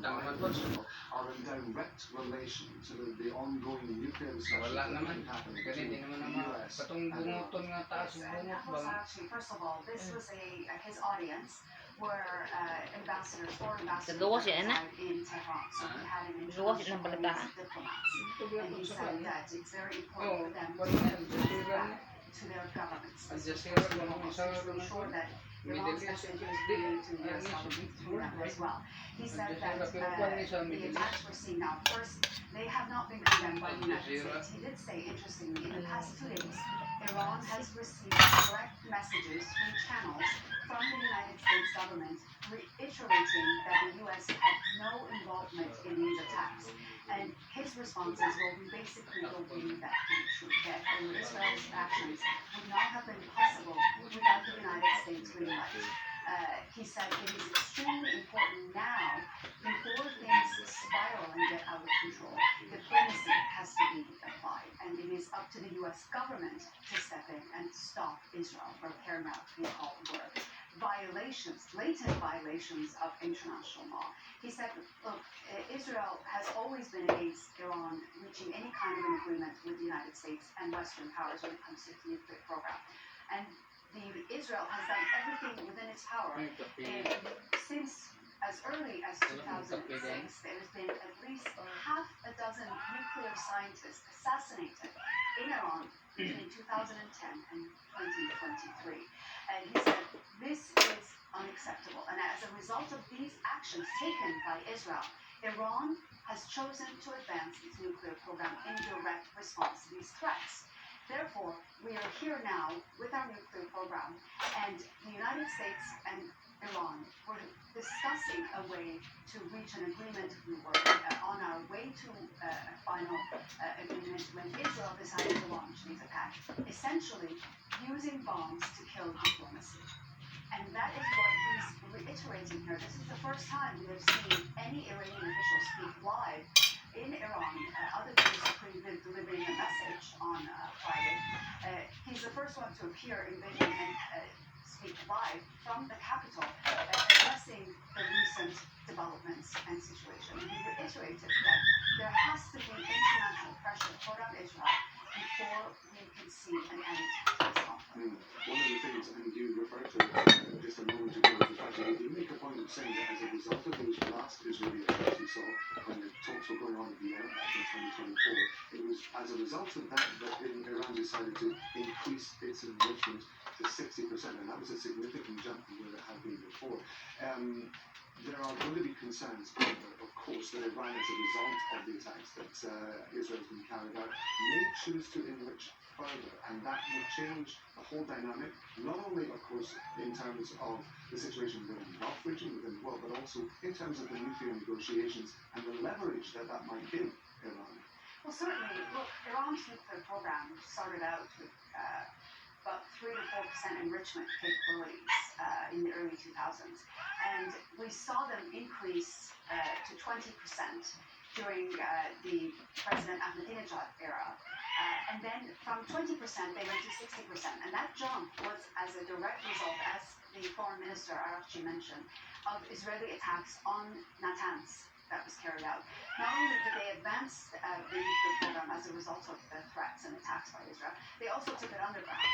Israel are in direct relation to the ongoing nuclear discussions that have been happening between the US and Iran. Yes, and that was actually, first of all, this was his audience were ambassadors, foreign ambassadors that reside in Tehran. So he had an international audience of diplomats. And he said that it's very important for them to get back to their governments. This was first and foremost, to ensure that Iran's message is getting to the US government through them as well. He said that the attacks we're seeing now, first, they have not been condemned by the United States. He did say, interestingly, in the past 2 days, Iran has received direct messages through channels from the United States government reiterating that the US had no involvement in these attacks. And his response is, well, we basically don't believe that to be true, that Israel's actions would not have been possible without the United States green light. He said it is extremely important now, before things spiral and get out of control, diplomacy has to be applied, and it is up to the US government to step in and stop Israel from carrying out the call were violations, blatant violations of international law. He said, look, Israel has always been against Iran reaching any kind of an agreement with the United States and Western powers when it comes to the nuclear program. And Israel has done everything within its power. Since as early as 2006, there's been at least half a dozen nuclear scientists assassinated in Iran between 2010 and 2023. And he said, this is unacceptable. And as a result of these actions taken by Israel, Iran has chosen to advance its nuclear program in direct response to these threats. Therefore, we are here now with our nuclear program, and the United States and Iran were discussing a way to reach an agreement. We were on our way to a final agreement when Israel decided to launch these attacks, essentially using bombs to kill diplomacy. And that is what he's reiterating here. This is the first time we have seen any Iranian official speak live in Iran, other than delivering a message on Friday. He's the first one to appear in Beijing and speak live from the capital, addressing the recent developments and situation. He reiterated that there has to be international pressure put on Israel before we can see an end to this conflict. One of the things, and you referred to it just a moment ago, is the fact that he did make a point of saying that as a result of those last Israeli attacks we saw when the talks were going on in Vienna back in 2024, it was as a result of that that Iran decided to increase its enrichment to 60%, and that was a significant jump from where it had been before. There are going to be concerns, of course, that Iran, as a result of the attacks that Israel has been carried out, may choose to enrich further, and that will change the whole dynamic, not only, of course, in terms of the situation within the Gulf region, within the world, but also in terms of the nuclear negotiations and the leverage that that might give Iran. Well, certainly, look, Iran's nuclear program started out with about 3 to 4% enrichment capabilities in the early 2000s. And we saw them increase to 20% during the President Ahmadinejad era. And then from 20%, they went to 60%. And that jump was as a direct result, as the foreign minister Araghchi mentioned, of Israeli attacks on Natanz that was carried out. Not only did they advance the nuclear program as a result of the threats and attacks by Israel, they also took it underground.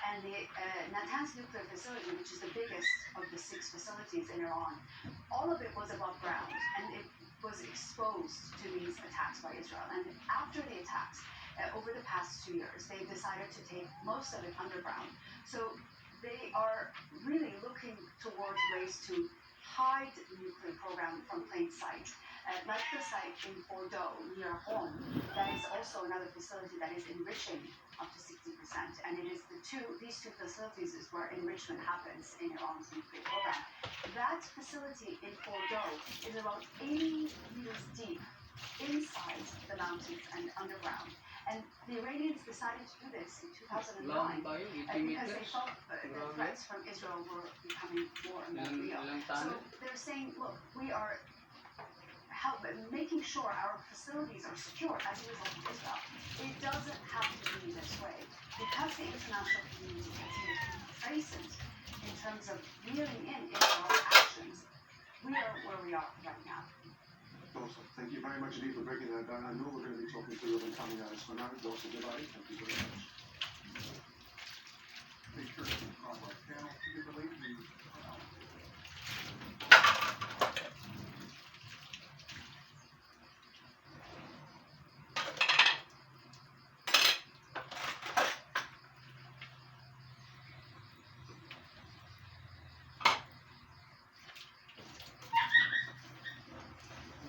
And the Natanz nuclear facility, which is the biggest of the 6 facilities in Iran, all of it was above ground, and it was exposed to these attacks by Israel. And after the attacks, over the past 2 years, they decided to take most of it underground. So they are really looking towards ways to hide the nuclear program from plain sight. Like the site in Bordeaux, near home, that is also another facility that is enriching up to 60%. And it is these two facilities is where enrichment happens in Iran's nuclear program. That facility in Bordeaux is about 80 meters deep inside the mountains and underground. And the Iranians decided to do this in 2009 because they felt the threats from Israel were becoming more and more real. So they're saying, look, we are making sure our facilities are secure as a result of Israel. It doesn't have to be this way. Because the international community continues to be complacent in terms of reeling in Israel's actions, we are where we are right now. Awesome. Thank you very much indeed for breaking that down. I know we're going to be talking to you when coming out. For now, Dawson July, thank you very much. Make sure to subscribe our channel to get the latest news.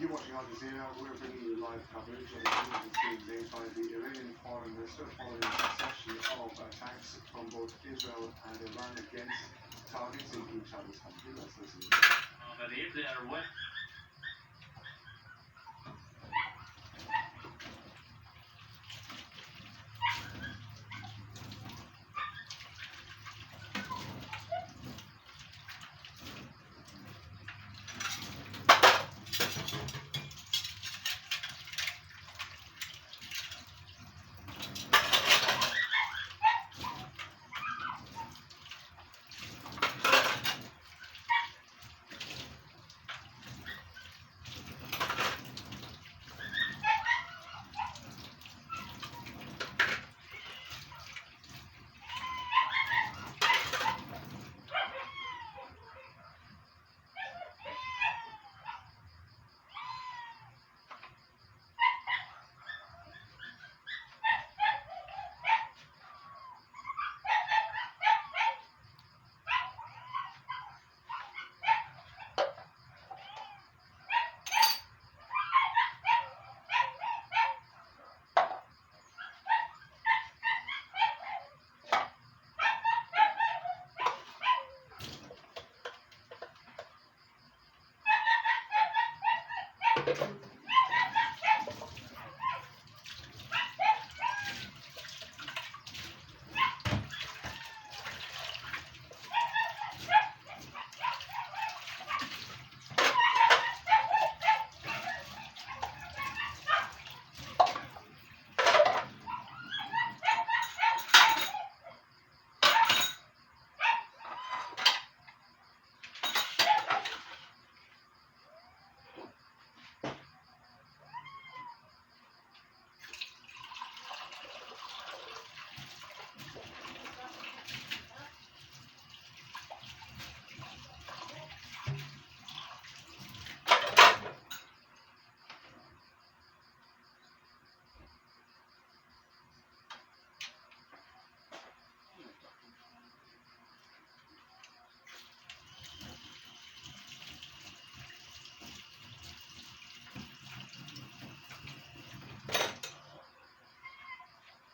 You're watching Al Jazeera. We're bringing you live coverage of the news that's being made by the Iranian foreign minister following a succession of attacks from both Israel and Iran against targets in each other's country. Let's listen.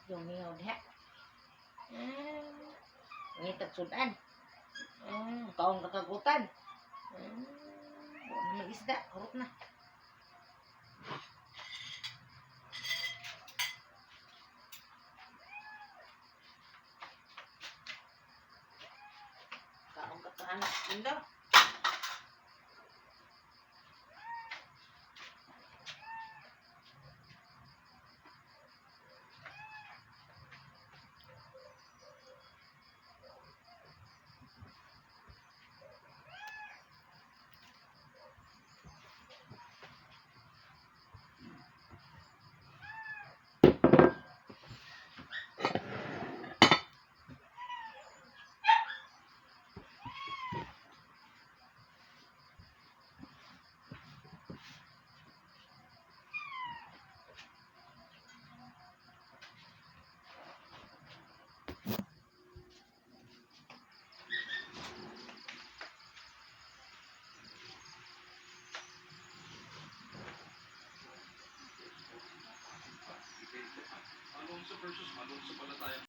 Dùng nhiều thế. Ini tersudan. Kawan ketakutan. Nama isda urut na. Kawan ketahanan indah. Alonso versus Alonso pala tayo.